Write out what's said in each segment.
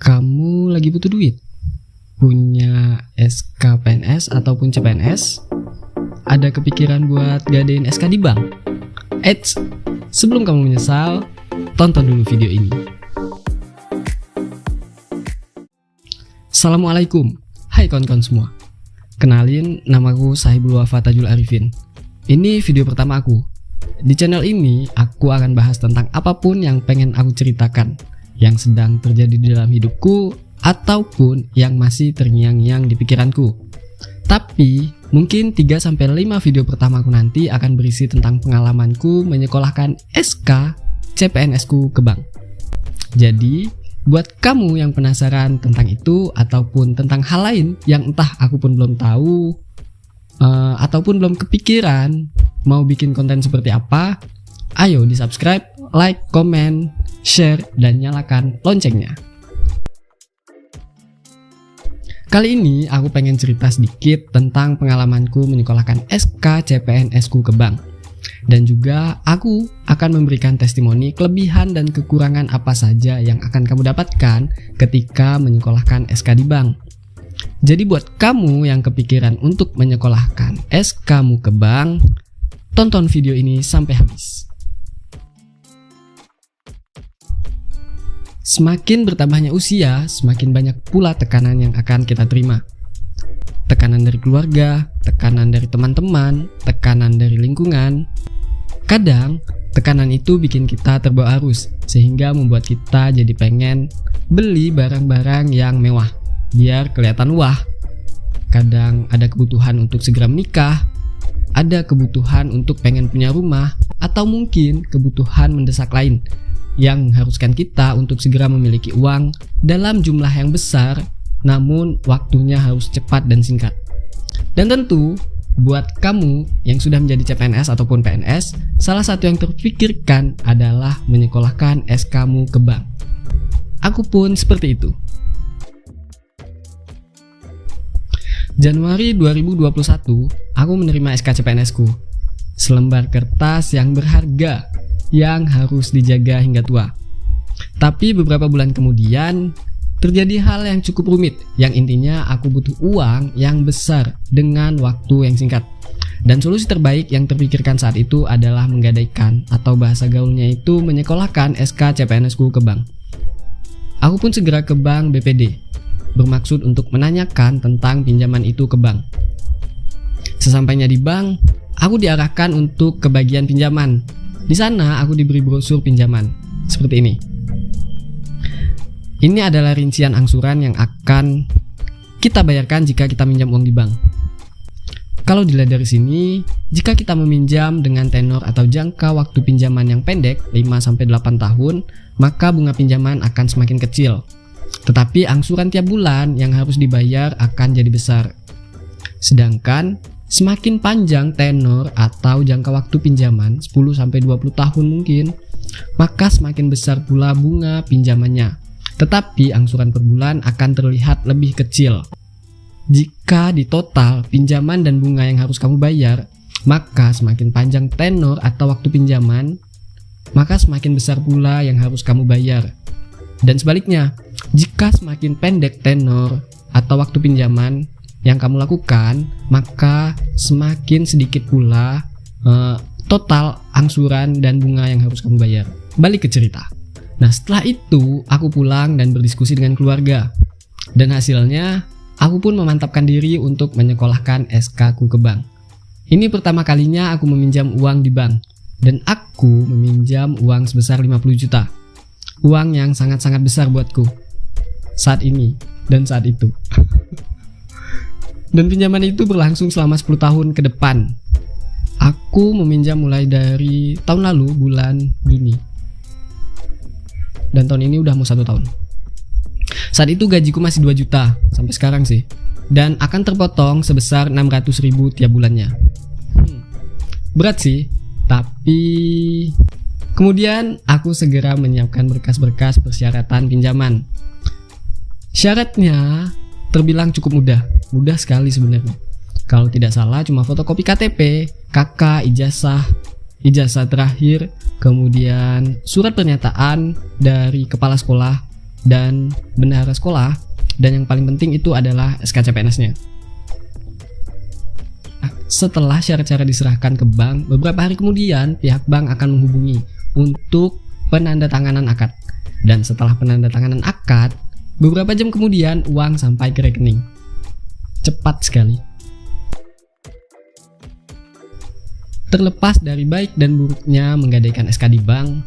Kamu lagi butuh duit? Punya SK PNS ataupun CPNS? Ada kepikiran buat gadein SK di bank? Eits, sebelum kamu menyesal, tonton dulu video ini. Assalamualaikum, hai kawan-kawan semua. Kenalin, namaku Sahibul Wafa Tajul Arifin. Ini video pertama aku. Di channel ini, aku akan bahas tentang apapun yang pengen aku ceritakan, yang sedang terjadi di dalam hidupku, ataupun yang masih terngiang-ngiang di pikiranku. Tapi, mungkin 3-5 video pertamaku nanti akan berisi tentang pengalamanku menyekolahkan SK CPNS-ku ke bank. Jadi, buat kamu yang penasaran tentang itu, ataupun tentang hal lain yang entah aku pun belum tahu, ataupun belum kepikiran mau bikin konten seperti apa, ayo di subscribe, like, komen, share, dan nyalakan loncengnya. Kali ini aku pengen cerita sedikit tentang pengalamanku menyekolahkan SK CPNS-ku ke bank. Dan juga aku akan memberikan testimoni kelebihan dan kekurangan apa saja yang akan kamu dapatkan ketika menyekolahkan SK di bank. Jadi buat kamu yang kepikiran untuk menyekolahkan SK-mu ke bank, tonton video ini sampai habis. Semakin bertambahnya usia, semakin banyak pula tekanan yang akan kita terima. Tekanan dari keluarga, tekanan dari teman-teman, tekanan dari lingkungan. Kadang, tekanan itu bikin kita terbawa arus, sehingga membuat kita jadi pengen beli barang-barang yang mewah, biar kelihatan wah. Kadang ada kebutuhan untuk segera menikah, ada kebutuhan untuk pengen punya rumah, atau mungkin kebutuhan mendesak lain yang mengharuskan kita untuk segera memiliki uang dalam jumlah yang besar, namun waktunya harus cepat dan singkat. Dan tentu, buat kamu yang sudah menjadi CPNS ataupun PNS, salah satu yang terpikirkan adalah menyekolahkan SK-mu ke bank. Aku pun seperti itu. Januari 2021, aku menerima SK CPNS-ku. Selembar kertas yang berharga, yang harus dijaga hingga tua. Tapi beberapa bulan kemudian, terjadi hal yang cukup rumit, yang intinya aku butuh uang yang besar dengan waktu yang singkat. Dan solusi terbaik yang terpikirkan saat itu adalah menggadaikan, atau bahasa gaulnya itu menyekolahkan SK CPNS-ku ke bank. Aku pun segera ke bank BPD, bermaksud untuk menanyakan tentang pinjaman itu ke bank. Sesampainya di bank, aku diarahkan untuk ke bagian pinjaman. Di sana aku diberi brosur pinjaman, seperti ini. Ini adalah rincian angsuran yang akan kita bayarkan jika kita minjam uang di bank. Kalau dilihat dari sini, jika kita meminjam dengan tenor atau jangka waktu pinjaman yang pendek 5-8 tahun, maka bunga pinjaman akan semakin kecil. Tetapi angsuran tiap bulan yang harus dibayar akan jadi besar. Sedangkan semakin panjang tenor atau jangka waktu pinjaman 10-20 tahun mungkin, maka semakin besar pula bunga pinjamannya. Tetapi angsuran per bulan akan terlihat lebih kecil. Jika di total pinjaman dan bunga yang harus kamu bayar, maka semakin panjang tenor atau waktu pinjaman, maka semakin besar pula yang harus kamu bayar. Dan sebaliknya, jika semakin pendek tenor atau waktu pinjaman yang kamu lakukan, maka semakin sedikit pula total angsuran dan bunga yang harus kamu bayar. Balik ke cerita. Nah, setelah itu aku pulang dan berdiskusi dengan keluarga. Dan hasilnya, aku pun memantapkan diri untuk menyekolahkan SK-ku ke bank. Ini pertama kalinya aku meminjam uang di bank. Dan aku meminjam uang sebesar 50 juta. Uang yang sangat-sangat besar buatku saat ini dan saat itu. Dan pinjaman itu berlangsung selama 10 tahun ke depan. Aku meminjam mulai dari tahun lalu bulan Juni. Dan tahun ini udah mau 1 tahun. Saat itu gajiku masih 2 juta sampai sekarang sih. Dan akan terpotong sebesar 600.000 tiap bulannya. Berat sih, tapi kemudian aku segera menyiapkan berkas-berkas persyaratan pinjaman. Syaratnya terbilang cukup mudah sekali sebenarnya. Kalau tidak salah cuma fotokopi KTP, KK, ijazah terakhir, kemudian surat pernyataan dari kepala sekolah dan bendahara sekolah, dan yang paling penting itu adalah SKCPNS-nya. Setelah syarat-syarat diserahkan ke bank, beberapa hari kemudian pihak bank akan menghubungi untuk penandatanganan akad. Dan setelah penandatanganan akad, beberapa jam kemudian uang sampai ke rekening. Cepat sekali. Terlepas dari baik dan buruknya menggadaikan SK di bank,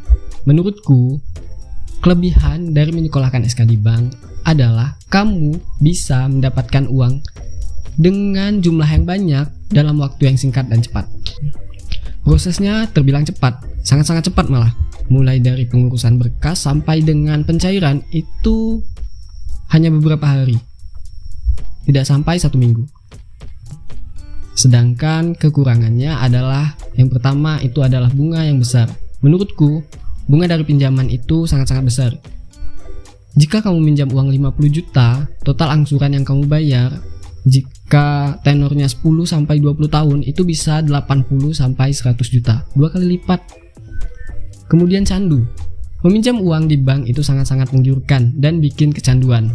menurutku kelebihan dari menyekolahkan SK di bank adalah kamu bisa mendapatkan uang dengan jumlah yang banyak dalam waktu yang singkat dan cepat. Prosesnya terbilang cepat, sangat-sangat cepat malah. Mulai dari pengurusan berkas sampai dengan pencairan itu hanya beberapa hari, tidak sampai 1 minggu. Sedangkan kekurangannya adalah yang pertama itu adalah bunga yang besar. Menurutku, bunga dari pinjaman itu sangat-sangat besar. Jika kamu minjam uang 50 juta, total angsuran yang kamu bayar jika tenornya 10 sampai 20 tahun itu bisa 80 sampai 100 juta, 2 kali lipat. Kemudian candu. Meminjam uang di bank itu sangat-sangat menggiurkan dan bikin kecanduan.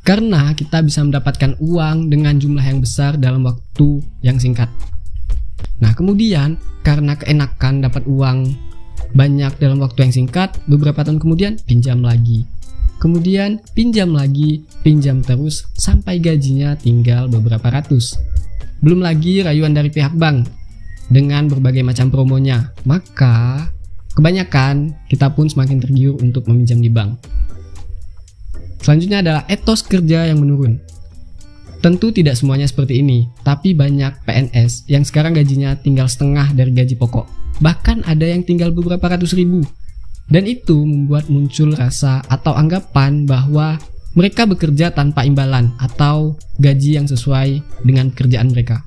Karena kita bisa mendapatkan uang dengan jumlah yang besar dalam waktu yang singkat. Nah, kemudian karena keenakan dapat uang banyak dalam waktu yang singkat, beberapa tahun kemudian pinjam lagi. Kemudian pinjam lagi, pinjam terus sampai gajinya tinggal beberapa ratus. Belum lagi rayuan dari pihak bank dengan berbagai macam promonya. Maka kebanyakan kita pun semakin tergiur untuk meminjam di bank. Selanjutnya adalah etos kerja yang menurun. Tentu tidak semuanya seperti ini, tapi banyak PNS yang sekarang gajinya tinggal setengah dari gaji pokok. Bahkan ada yang tinggal beberapa ratus ribu. Dan itu membuat muncul rasa atau anggapan bahwa mereka bekerja tanpa imbalan atau gaji yang sesuai dengan pekerjaan mereka.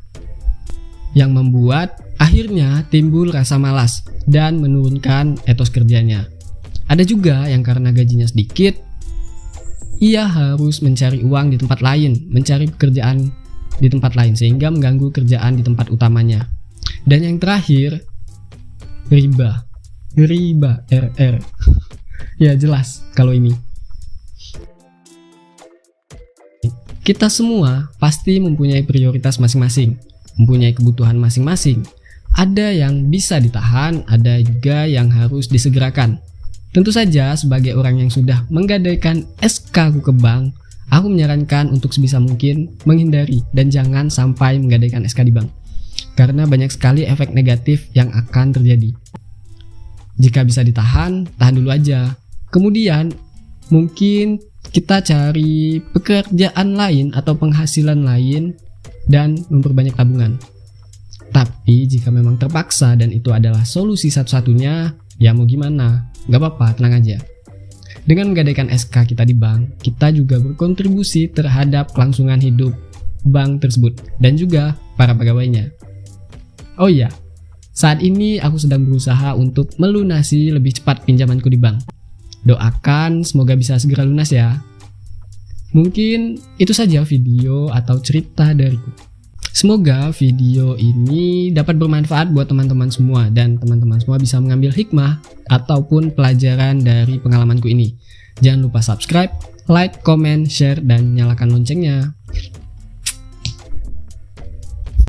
Yang membuat akhirnya timbul rasa malas dan menurunkan etos kerjanya. Ada juga yang karena gajinya sedikit, ia harus mencari uang di tempat lain, mencari pekerjaan di tempat lain sehingga mengganggu kerjaan di tempat utamanya. Dan yang terakhir, riba, RR. Ya jelas kalau ini. Kita semua pasti mempunyai prioritas masing-masing, mempunyai kebutuhan masing-masing. Ada yang bisa ditahan, ada juga yang harus disegerakan. Tentu saja sebagai orang yang sudah menggadaikan SK ke bank, aku menyarankan untuk sebisa mungkin menghindari dan jangan sampai menggadaikan SK di bank. Karena banyak sekali efek negatif yang akan terjadi. Jika bisa ditahan, tahan dulu aja. Kemudian mungkin kita cari pekerjaan lain atau penghasilan lain dan memperbanyak tabungan. Tapi jika memang terpaksa dan itu adalah solusi satu-satunya, ya mau gimana, gak apa-apa, tenang aja. Dengan menggadaikan SK kita di bank, kita juga berkontribusi terhadap kelangsungan hidup bank tersebut dan juga para pegawainya. Oh iya, saat ini aku sedang berusaha untuk melunasi lebih cepat pinjamanku di bank. Doakan semoga bisa segera lunas ya. Mungkin itu saja video atau cerita dariku. Semoga video ini dapat bermanfaat buat teman-teman semua dan teman-teman semua bisa mengambil hikmah ataupun pelajaran dari pengalamanku ini. Jangan lupa subscribe, like, comment, share, dan nyalakan loncengnya.